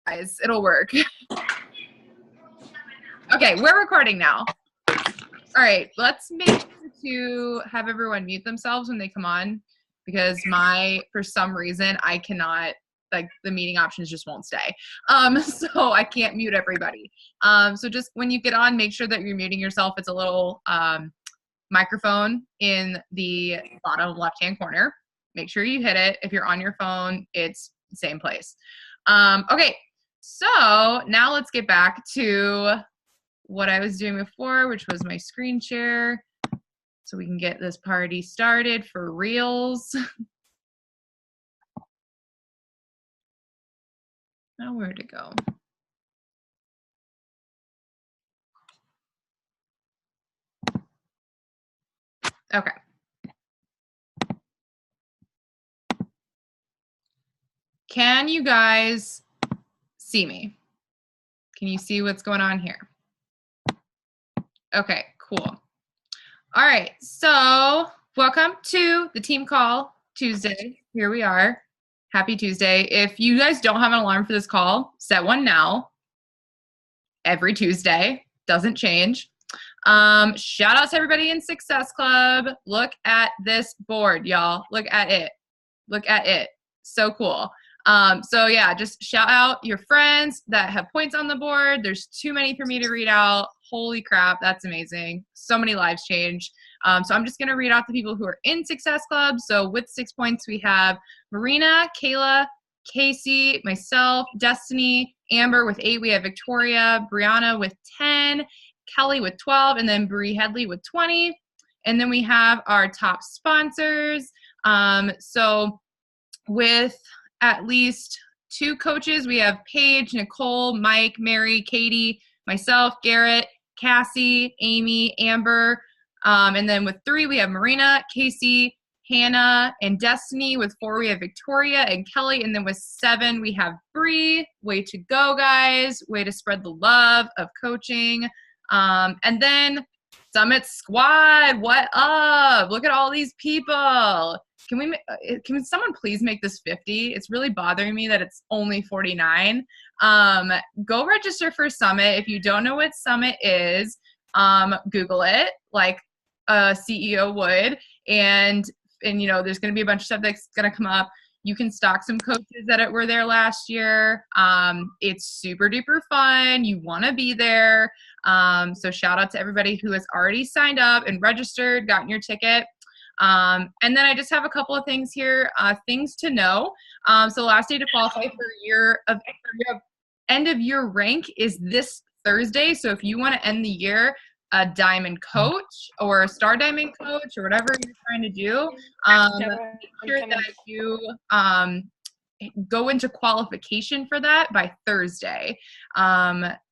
guys. It'll work. Okay, we're recording now. All right, let's make sure to have everyone mute themselves when they come on, because for some reason, I cannot, like, the meeting options just won't stay. So I can't mute everybody. So just when you get on, make sure that you're muting yourself. It's a little microphone in the bottom left-hand corner. Make sure you hit it. If you're on your phone, it's the same place. Okay, so now let's get back to what I was doing before, which was my screen share, so we can get this party started for reals. Now where to go? Okay. Can you guys see me? Can you see what's going on here? Okay, cool. All right, so welcome to the team call Tuesday. Here we are. Happy Tuesday. If you guys don't have an alarm for this call, set one now. Every Tuesday, doesn't change. Shout out to everybody in Success Club. Look at this board, y'all. Look at it. Look at it. So cool. So yeah, just shout out your friends that have points on the board. There's too many for me to read out. Holy crap, that's amazing. So many lives changed. So I'm just gonna read out the people who are in Success Club. So with 6 points, we have Marina, Kayla, Casey, myself, Destiny, Amber with 8. We have Victoria, Brianna with 10, Kelly with 12, and then Bree Headley with 20. And then we have our top sponsors. So with at least 2 coaches, we have Paige, Nicole, Mike, Mary, Katie, myself, Garrett, Cassie, Amy, Amber. And then with 3, we have Marina, Casey, Hannah, and Destiny. With 4, we have Victoria and Kelly. And then with 7, we have Bree. Way to go, guys. Way to spread the love of coaching. And then Summit Squad, what up? Look at all these people. Can someone please make this 50? It's really bothering me that it's only 49. Go register for Summit. If you don't know what Summit is, Google it like a CEO would. And you know, there's going to be a bunch of stuff that's going to come up. You can stalk some coaches that were there last year. It's super duper fun. You want to be there. So shout out to everybody who has already signed up and registered, gotten your ticket. And then I just have a couple of things here, things to know. So the last day to qualify for end of year rank is this Thursday. So if you want to end the year a diamond coach or a star diamond coach or whatever you're trying to do, make sure that you go into qualification for that by Thursday.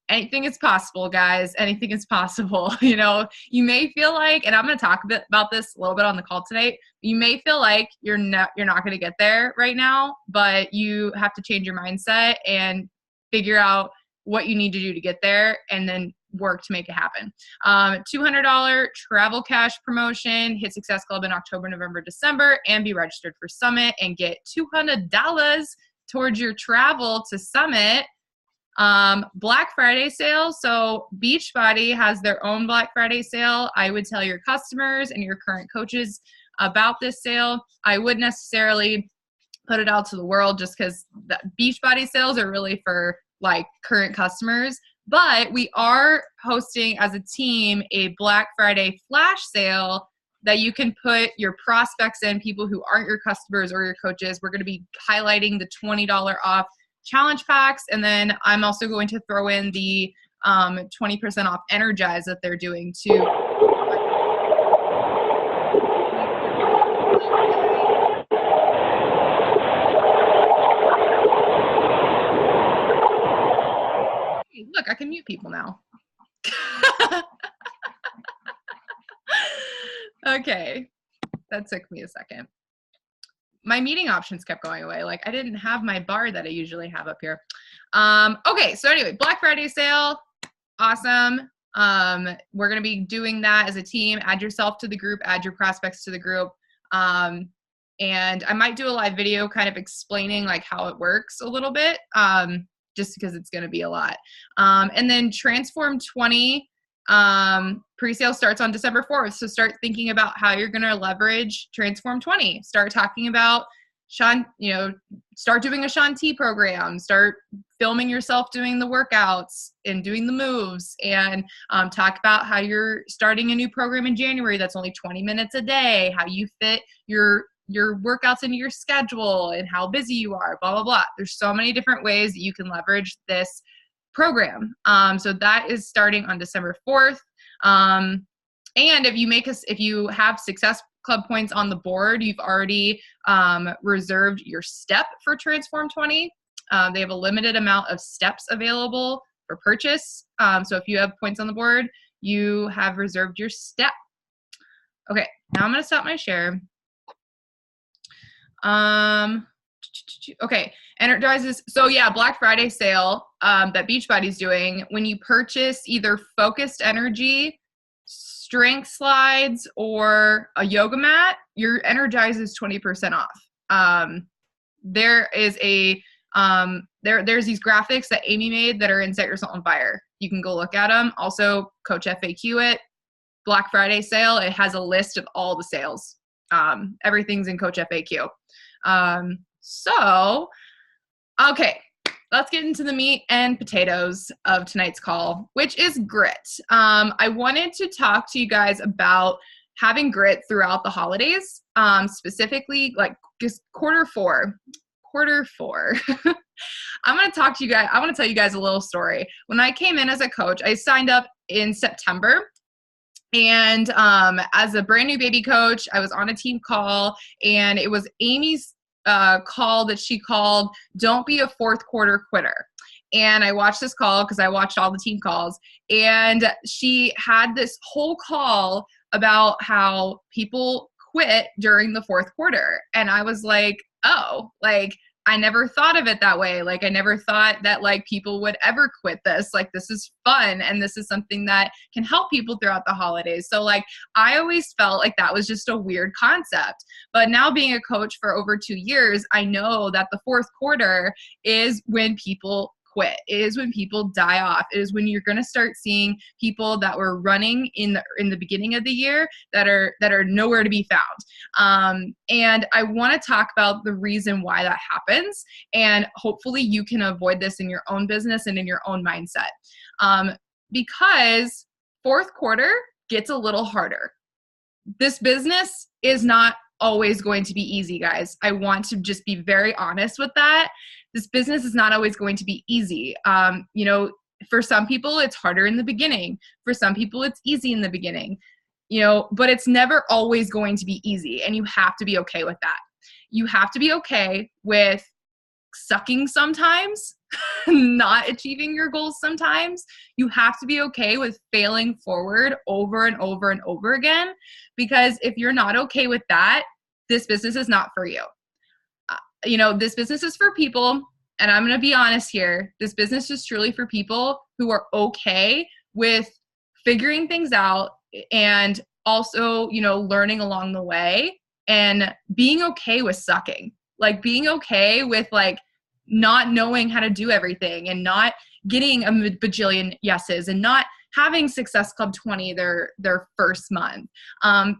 Anything is possible, guys. Anything is possible. You know, you may feel like, and I'm going to talk a bit about this a little bit on the call tonight. You may feel like you're not going to get there right now, but you have to change your mindset and figure out what you need to do to get there, and then work to make it happen. $200 travel cash promotion. Hit Success Club in October, November, December, and be registered for Summit and get $200 towards your travel to Summit. Black Friday sale. So Beachbody has their own Black Friday sale. I would tell your customers and your current coaches about this sale. I wouldn't necessarily put it out to the world just because the Beachbody sales are really for like current customers. But we are hosting as a team a Black Friday flash sale that you can put your prospects in, people who aren't your customers or your coaches. We're going to be highlighting the $20 off challenge packs, and then I'm also going to throw in the 20% off Energize that they're doing too. Look, I can mute people now. Okay, that took me a second. My meeting options kept going away. Like I didn't have my bar that I usually have up here. Okay, so anyway, Black Friday sale, awesome. We're gonna be doing that as a team. Add yourself to the group, add your prospects to the group. And I might do a live video kind of explaining like how it works a little bit. just because it's going to be a lot. And then Transform 20 pre-sale starts on December 4th. So start thinking about how you're going to leverage Transform 20. Start talking about start doing a Shanti program, start filming yourself doing the workouts and doing the moves, and talk about how you're starting a new program in January that's only 20 minutes a day, how you fit your workouts into your schedule and how busy you are, blah, blah, blah. There's so many different ways that you can leverage this program. So that is starting on December 4th. And if you have Success Club points on the board, you've already reserved your step for Transform 20. They have a limited amount of steps available for purchase. So if you have points on the board, you have reserved your step. Okay, now I'm going to stop my share. Okay, Energizes. So yeah, Black Friday sale that Beachbody's doing. When you purchase either Focused Energy, Strength Slides, or a yoga mat, your Energizes 20% off. There is there's these graphics that Amy made that are in Set Your Salt on Fire. You can go look at them. Also, Coach FAQ it. Black Friday sale. It has a list of all the sales. Everything's in Coach FAQ. So, okay, let's get into the meat and potatoes of tonight's call, which is grit. I wanted to talk to you guys about having grit throughout the holidays, specifically like just quarter four. I'm going to talk to you guys. I want to tell you guys a little story. When I came in as a coach, I signed up in September. And as a brand new baby coach, I was on a team call, and it was Amy's call that she called, "Don't be a fourth quarter quitter." And I watched this call because I watched all the team calls, and she had this whole call about how people quit during the fourth quarter. And I was like, oh, like, I never thought of it that way. Like, I never thought that like people would ever quit this. Like, this is fun. And this is something that can help people throughout the holidays. So like, I always felt like that was just a weird concept. But now being a coach for over 2 years, I know that the fourth quarter is when people quit. It is when people die off. It is when you're going to start seeing people that were running in the beginning of the year that are nowhere to be found. And I want to talk about the reason why that happens, and hopefully you can avoid this in your own business and in your own mindset. Because fourth quarter gets a little harder. This business is not always going to be easy, guys. I want to just be very honest with that. This business is not always going to be easy. For some people, it's harder in the beginning. For some people, it's easy in the beginning, but it's never always going to be easy. And you have to be okay with that. You have to be okay with sucking sometimes, not achieving your goals sometimes. You have to be okay with failing forward over and over and over again, because if you're not okay with that, this business is not for you. This business is for people, and I'm going to be honest here, this business is truly for people who are okay with figuring things out, and also, learning along the way, and being okay with sucking, like being okay with like not knowing how to do everything, and not getting a bajillion yeses, and not having Success Club 20 their first month,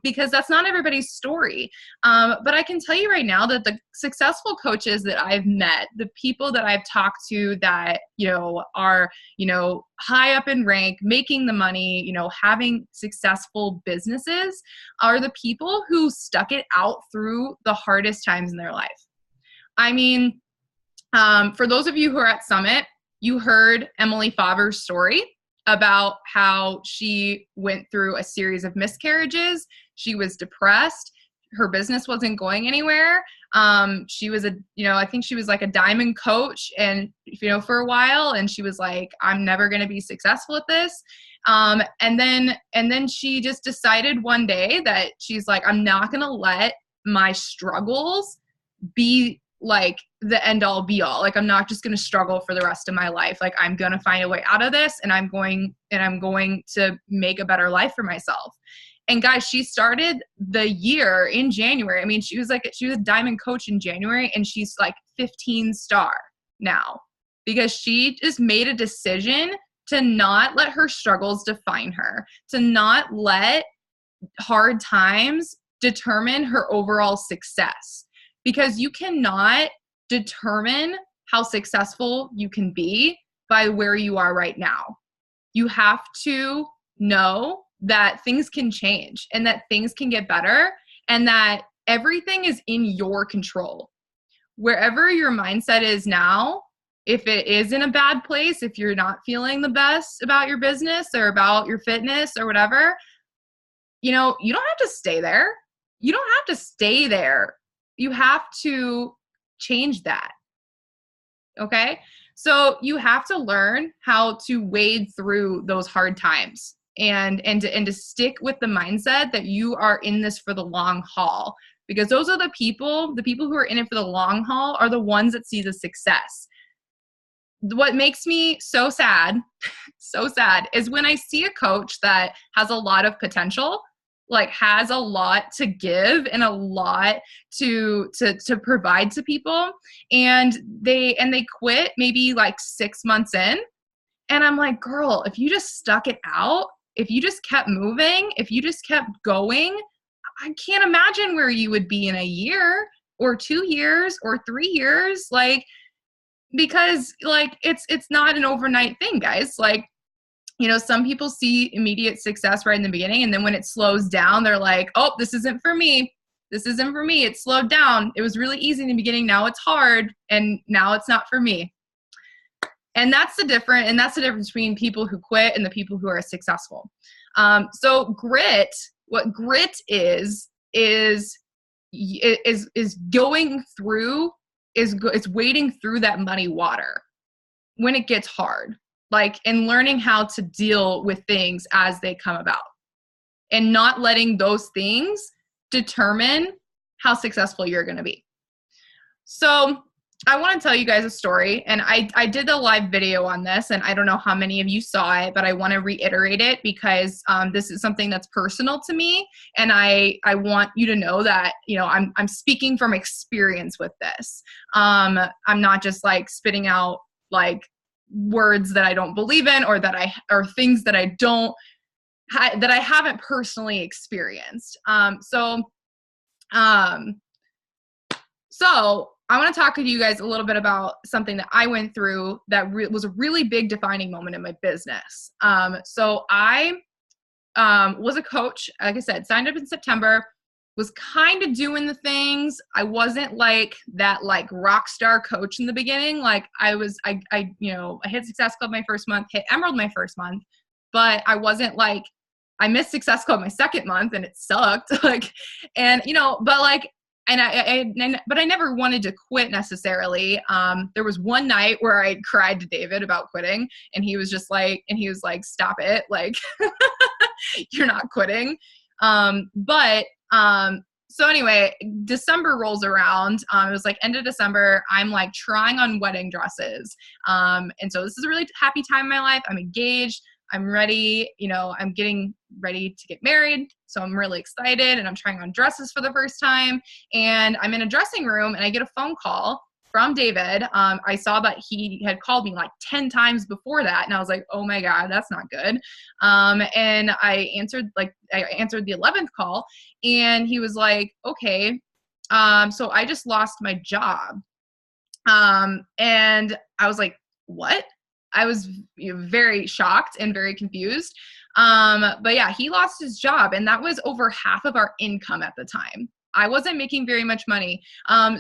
because that's not everybody's story. But I can tell you right now that the successful coaches that I've met, the people that I've talked to that, are, high up in rank, making the money, having successful businesses, are the people who stuck it out through the hardest times in their life. I mean, for those of you who are at Summit, you heard Emily Faber's story about how she went through a series of miscarriages. She was depressed. Her business wasn't going anywhere. She was I think she was like a diamond coach, and, for a while, and she was like, I'm never going to be successful at this. And then she just decided one day that she's like, I'm not going to let my struggles be like the end all be all. Like, I'm not just going to struggle for the rest of my life. Like, I'm going to find a way out of this, and I'm going to make a better life for myself. And guys, she started the year in January. I mean, she was a diamond coach in January, and she's like 15 star now. because she just made a decision to not let her struggles define her, to not let hard times determine her overall success, because you cannot determine how successful you can be by where you are right now. You have to know that things can change and that things can get better and that everything is in your control. Wherever your mindset is now, if it is in a bad place, if you're not feeling the best about your business or about your fitness or whatever, you don't have to stay there. You don't have to stay there. You have to change that. Okay? So you have to learn how to wade through those hard times and to stick with the mindset that you are in this for the long haul, because those are the people who are in it for the long haul are the ones that see the success. What makes me so sad is when I see a coach that has a lot of potential, like has a lot to give and a lot to provide to people, and they quit maybe like 6 months in, and I'm like, girl, if you just stuck it out, if you just kept moving, if you just kept going, I can't imagine where you would be in a year or 2 years or 3 years, like, because like it's not an overnight thing, guys. Like, some people see immediate success right in the beginning, and then when it slows down, they're like, oh, this isn't for me. This isn't for me. It slowed down. It was really easy in the beginning. Now it's hard, and now it's not for me. And that's the difference between people who quit and the people who are successful. So grit, what grit is going through, is wading through that muddy water when it gets hard. Like, and learning how to deal with things as they come about and not letting those things determine how successful you're going to be. So I want to tell you guys a story, and I did a live video on this, and I don't know how many of you saw it, but I want to reiterate it because this is something that's personal to me, and I want you to know that, I'm speaking from experience with this. I'm not just like spitting out like words that I don't believe in, or things that that I haven't personally experienced. So I want to talk with you guys a little bit about something that I went through that was a really big defining moment in my business. So I was a coach, like I said, signed up in September, was kind of doing the things. I wasn't like that like rock star coach in the beginning. Like I hit Success Club my first month, hit Emerald my first month, but I wasn't like, I missed Success Club my second month and it sucked. Like, and but like, but I never wanted to quit necessarily. There was one night where I cried to David about quitting, and he was like, stop it. Like, you're not quitting. So anyway, December rolls around. It was like end of December. I'm like trying on wedding dresses. And so this is a really happy time in my life. I'm engaged. I'm ready. I'm getting ready to get married. So I'm really excited, and I'm trying on dresses for the first time. And I'm in a dressing room, and I get a phone call from David. I saw that he had called me like 10 times before that. And I was like, oh my God, that's not good. And I answered the 11th call, and he was like, okay. So I just lost my job. And I was like, what? I was very shocked and very confused. But yeah, he lost his job, and that was over half of our income at the time. I wasn't making very much money.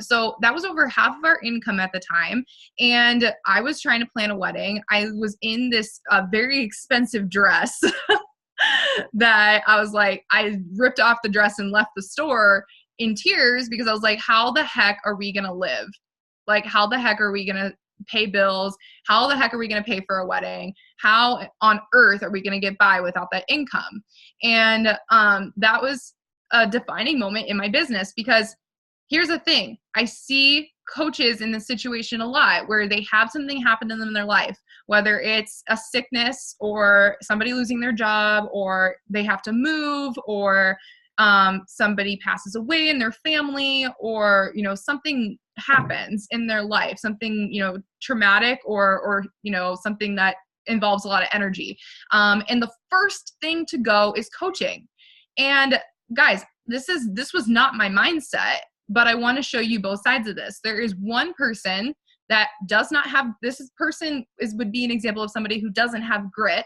So that was over half of our income at the time. And I was trying to plan a wedding. I was in this very expensive dress that I was like, I ripped off the dress and left the store in tears because I was like, how the heck are we going to live? Like, how the heck are we going to pay bills? How the heck are we going to pay for a wedding? How on earth are we going to get by without that income? And that was a defining moment in my business, because here's the thing. I see coaches in this situation a lot where they have something happen to them in their life, whether it's a sickness or somebody losing their job, or they have to move, or somebody passes away in their family, or something happens in their life, something, traumatic or, something that involves a lot of energy. And the first thing to go is coaching. And guys, this was not my mindset, but I want to show you both sides of this. There is one person that does not have, would be an example of somebody who doesn't have grit.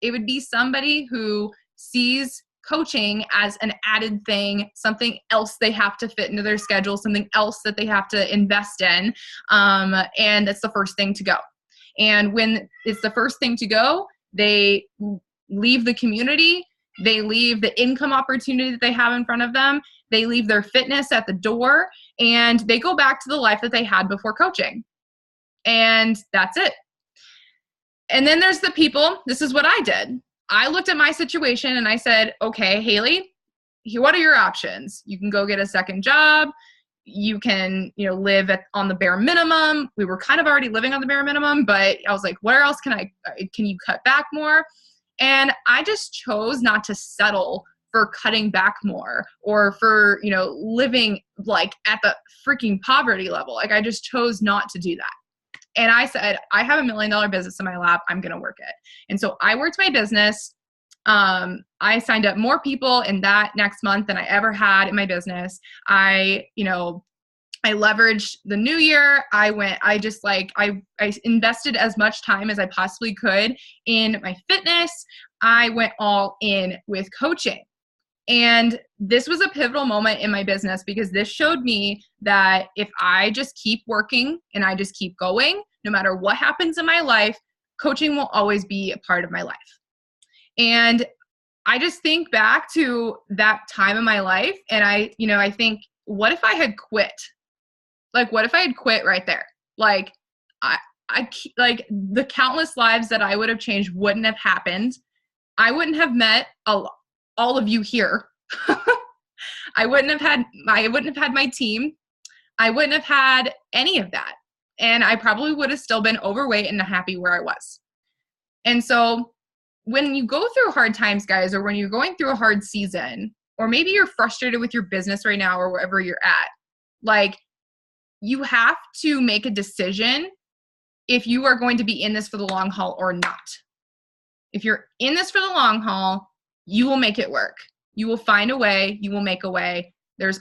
It would be somebody who sees coaching as an added thing, something else they have to fit into their schedule, something else that they have to invest in. And it's the first thing to go. And when it's the first thing to go, they leave the community, they leave the income opportunity that they have in front of them, they leave their fitness at the door, and they go back to the life that they had before coaching. And that's it. And then there's the people, this is what I did. I looked at my situation and I said, okay, Haley, what are your options? You can go get a second job. You can, live on the bare minimum. We were kind of already living on the bare minimum, but I was like, where else can you cut back more? And I just chose not to settle for cutting back more or for, living like at the freaking poverty level. Like I just chose not to do that. And I said, I have $1 million business in my lap. I'm going to work it. And so I worked my business. I signed up more people in that next month than I ever had in my business. I leveraged the new year. I invested as much time as I possibly could in my fitness. I went all in with coaching. And this was a pivotal moment in my business because this showed me that if I just keep working and I just keep going, no matter what happens in my life, coaching will always be a part of my life. And I just think back to that time in my life and I think, what if I had quit? Like, what if I had quit right there? Like, like the countless lives that I would have changed wouldn't have happened. I wouldn't have met all of you here. I wouldn't have had my team. I wouldn't have had any of that. And I probably would have still been overweight and happy where I was. And so when you go through hard times, guys, or when you're going through a hard season, or maybe you're frustrated with your business right now or wherever you're at, like you have to make a decision if you are going to be in this for the long haul or not. If you're in this for the long haul, you will make it work. You will find a way. You will make a way. There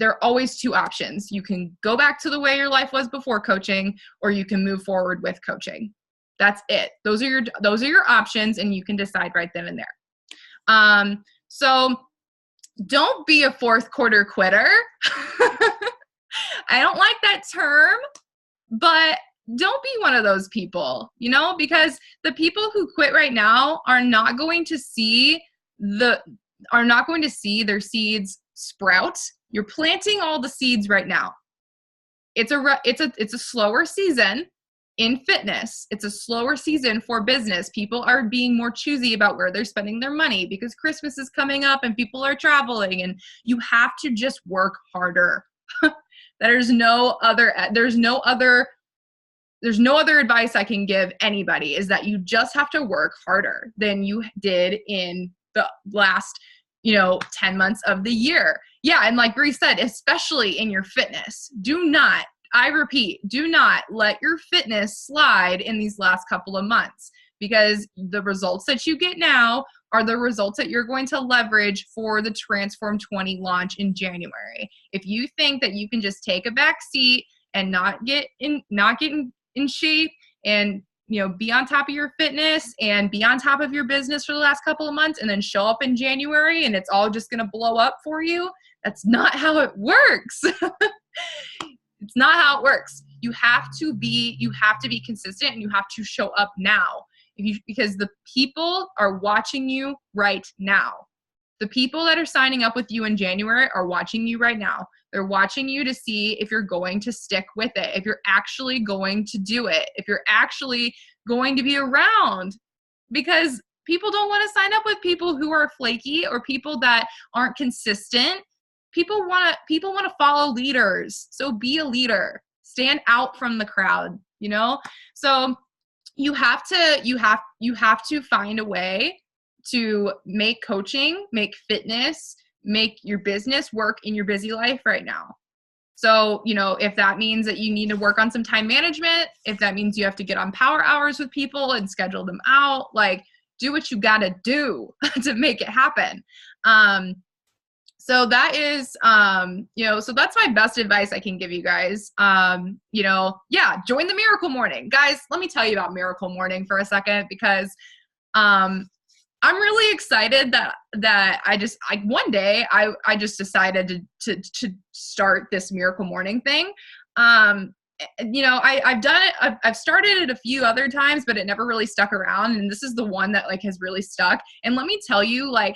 are always two options. You can go back to the way your life was before coaching, or you can move forward with coaching. That's it. Those are your options, and you can decide right then and there. So don't be a fourth quarter quitter. I don't like that term, but don't be one of those people, because the people who quit right now are not going to see their seeds sprout. You're planting all the seeds right now. It's a slower season in fitness. It's a slower season for business. People are being more choosy about where they're spending their money because Christmas is coming up and people are traveling, and you have to just work harder. There's no other advice I can give anybody, is that you just have to work harder than you did in the last, 10 months of the year. Yeah. And like Bree said, especially in your fitness, I repeat, do not let your fitness slide in these last couple of months, because the results that you get now are the results that you're going to leverage for the Transform 20 launch in January. If you think that you can just take a back seat and not get in shape and be on top of your fitness and be on top of your business for the last couple of months and then show up in January and it's all just going to blow up for you, that's not how it works. It's not how it works. You have to be consistent, and you have to show up now. Because the people are watching you right now. The people that are signing up with you in January are watching you right now. They're watching you to see if you're going to stick with it, if you're actually going to do it, if you're actually going to be around. Because people don't want to sign up with people who are flaky or people that aren't consistent. People want to follow leaders. So be a leader. Stand out from the crowd, So you have to find a way to make coaching, make fitness, make your business work in your busy life right now. So, if that means that you need to work on some time management, if that means you have to get on power hours with people and schedule them out, like, do what you got to do to make it happen. So that is, so that's my best advice I can give you guys. Join the Miracle Morning. Guys, let me tell you about Miracle Morning for a second, because I'm really excited that one day I just decided to start this Miracle Morning thing. I've done it. I've started it a few other times, but it never really stuck around. And this is the one that like has really stuck. And let me tell you, like,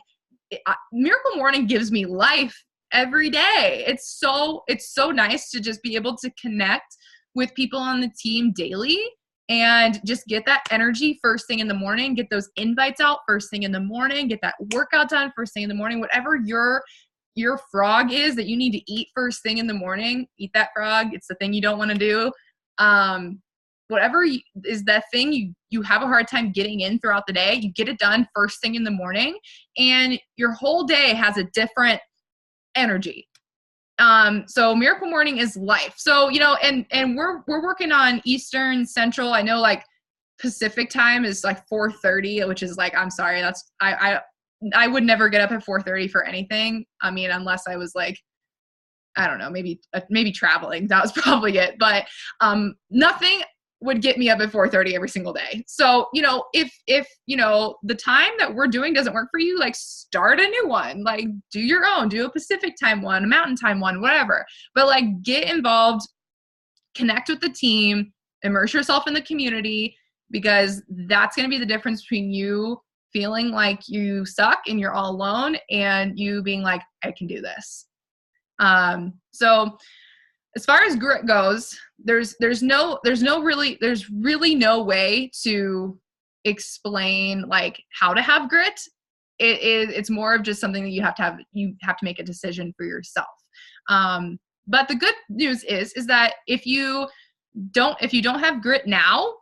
Miracle Morning gives me life every day. It's so nice to just be able to connect with people on the team daily and just get that energy first thing in the morning, get those invites out first thing in the morning, get that workout done first thing in the morning. Whatever your frog is that you need to eat first thing in the morning, eat that frog. It's the thing you don't want to do. Whatever is that thing you have a hard time getting in throughout the day, you get it done first thing in the morning, and your whole day has a different energy. So Miracle Morning is life. So, and we're working on Eastern, Central. I know like Pacific time is like 4:30, which is like, I'm sorry, that's, I would never get up at 4:30 for anything. I mean, unless I was like, I don't know, maybe traveling. That was probably it. But, nothing would get me up at 4:30 every single day. So, if the time that we're doing doesn't work for you, like start a new one, like do your own, do a Pacific time one, a mountain time one, whatever. But like get involved, connect with the team, immerse yourself in the community, because that's going to be the difference between you feeling like you suck and you're all alone and you being like, I can do this. So as far as grit goes, there's really no way to explain like how to have grit. It's more of just something that you have to make a decision for yourself. But the good news is that if you don't have grit now,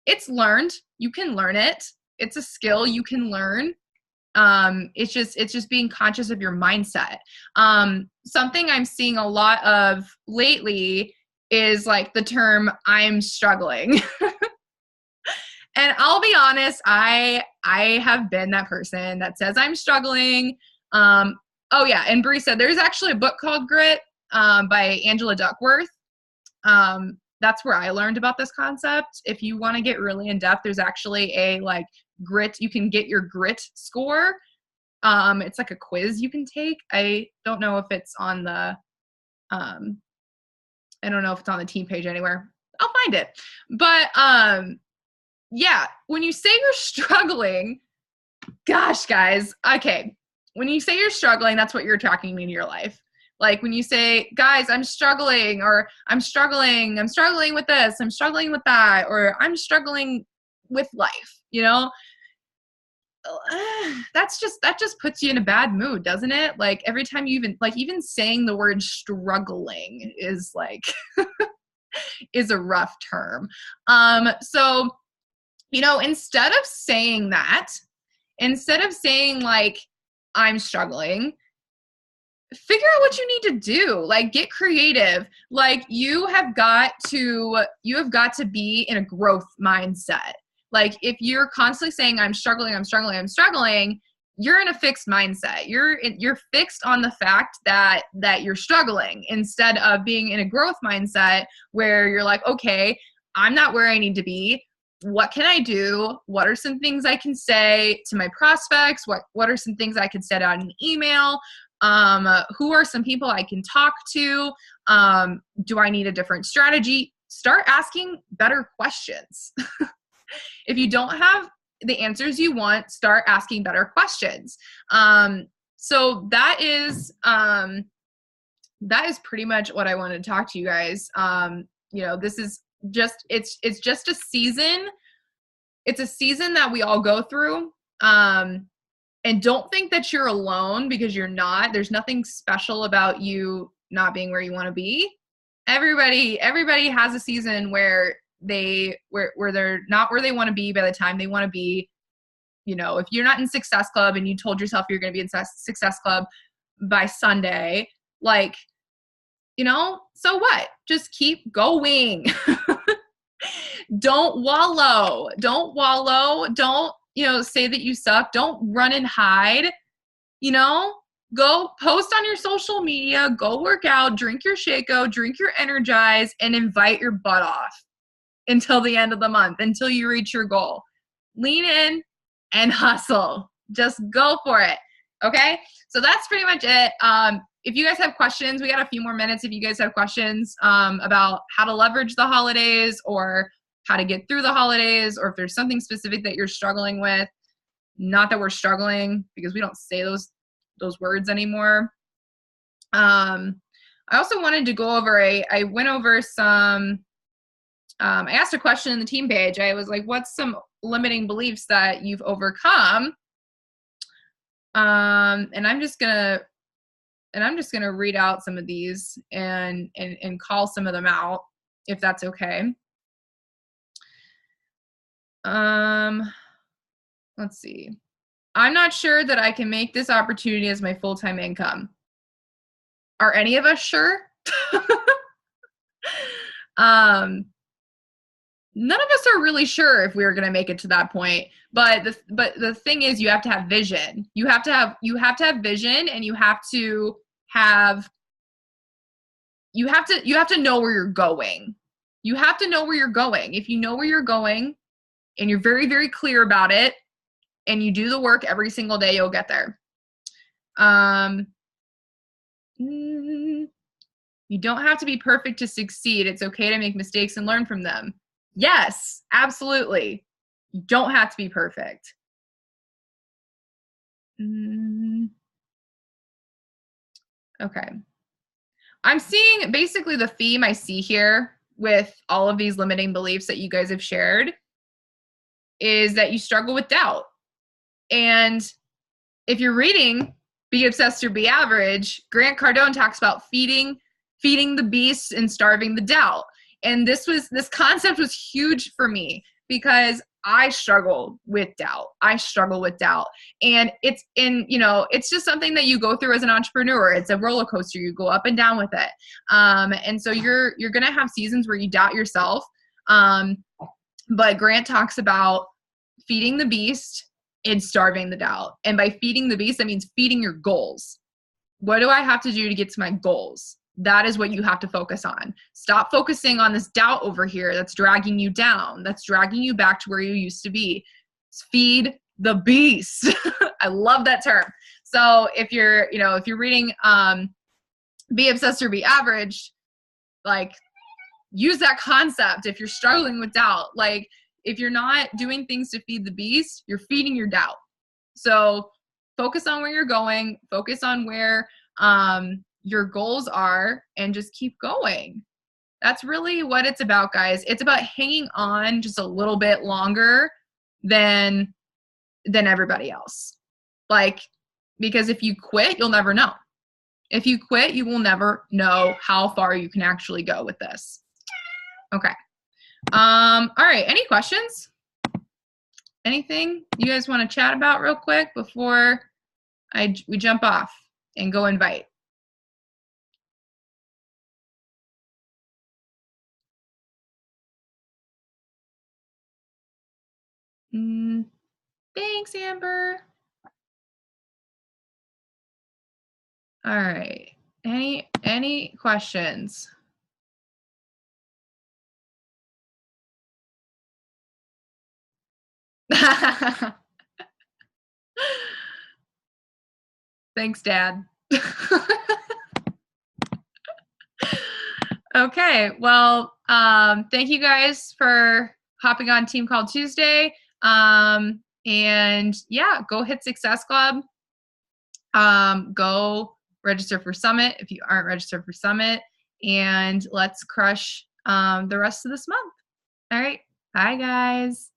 it's learned. You can learn it. It's a skill you can learn. It's just being conscious of your mindset. Something I'm seeing a lot of lately is like the term I'm struggling. And I'll be honest, I have been that person that says I'm struggling. Oh yeah. And Bree said there's actually a book called Grit, by Angela Duckworth. That's where I learned about this concept. If you want to get really in depth, there's actually a like grit. You can get your grit score. It's like a quiz you can take. I don't know if it's on the, team page anywhere. I'll find it. But, yeah, when you say you're struggling, gosh, guys, okay. When you say you're struggling, that's what you're attracting into your life. Like when you say, guys, I'm struggling, or I'm struggling with this, I'm struggling with that, or I'm struggling with life, that just puts you in a bad mood, doesn't it? Like every time you even saying the word struggling is like, is a rough term. So, instead of saying like, I'm struggling, figure out what you need to do. Like get creative. Like you have got to be in a growth mindset. Like if you're constantly saying I'm struggling, you're in a fixed mindset. You're fixed on the fact that you're struggling, instead of being in a growth mindset where you're like, okay, I'm not where I need to be. What can I do? What are some things I can say to my prospects? What are some things I could send out in an email? Who are some people I can talk to? Do I need a different strategy? Start asking better questions. If you don't have the answers you want, start asking better questions. So that is pretty much what I wanted to talk to you guys. This is just, it's just a season. It's a season that we all go through. And don't think that you're alone, because you're not. There's nothing special about you not being where you want to be. Everybody has a season where they're not where they want to be by the time they want to be. If you're not in Success Club and you told yourself you're going to be in Success Club by Sunday, like you know, so what? Just keep going. Don't wallow. Don't wallow. Don't, say that you suck. Don't run and hide. Go post on your social media, go work out, drink your Shaco, drink your Energize, and invite your butt off until the end of the month, until you reach your goal. Lean in and hustle. Just go for it. Okay? So that's pretty much it. If you guys have questions, we got a few more minutes. If you guys have questions about how to leverage the holidays or how to get through the holidays, or if there's something specific that you're struggling with, not that we're struggling because we don't say those words anymore. I also wanted to go over I went over some, I asked a question in the team page. I was like, what's some limiting beliefs that you've overcome? And I'm just gonna read out some of these and call some of them out, if that's okay. Let's see. I'm not sure that I can make this opportunity as my full-time income. Are any of us sure? None of us are really sure if we're going to make it to that point. But the thing is, you have to have vision. You have to have vision, and you have to know where you're going. You have to know where you're going. If you know where you're going and you're very, very clear about it, and you do the work every single day, you'll get there. You don't have to be perfect to succeed. It's okay to make mistakes and learn from them. Yes, absolutely. You don't have to be perfect. Okay. I'm seeing basically the theme I see here with all of these limiting beliefs that you guys have shared is that you struggle with doubt. And if you're reading Be Obsessed or Be Average, Grant Cardone talks about feeding the beast and starving the doubt. And this concept was huge for me because I struggle with doubt. And it's just something that you go through as an entrepreneur. It's a roller coaster. You go up and down with it. And so you're going to have seasons where you doubt yourself. But Grant talks about feeding the beast and starving the doubt. And by feeding the beast, that means feeding your goals. What do I have to do to get to my goals? That is what you have to focus on. Stop focusing on this doubt over here that's dragging you down, that's dragging you back to where you used to be. Feed the beast. I love that term. So if you're reading Be Obsessed or Be Average, like, use that concept. If you're struggling with doubt, like, if you're not doing things to feed the beast, you're feeding your doubt. So focus on where you're going, focus on where your goals are, and just keep going. That's really what it's about, guys. It's about hanging on just a little bit longer than everybody else. Like, because if you quit, you'll never know. If you quit, you will never know how far you can actually go with this. Okay. All right. Any questions? Anything you guys want to chat about real quick before we jump off and go invite? Thanks, Amber. All right. Any questions? Thanks, Dad. Okay. Well, thank you guys for hopping on Team Call Tuesday. And yeah, go hit Success Club. Go register for Summit if you aren't registered for Summit, and let's crush the rest of this month. All right. Bye, guys.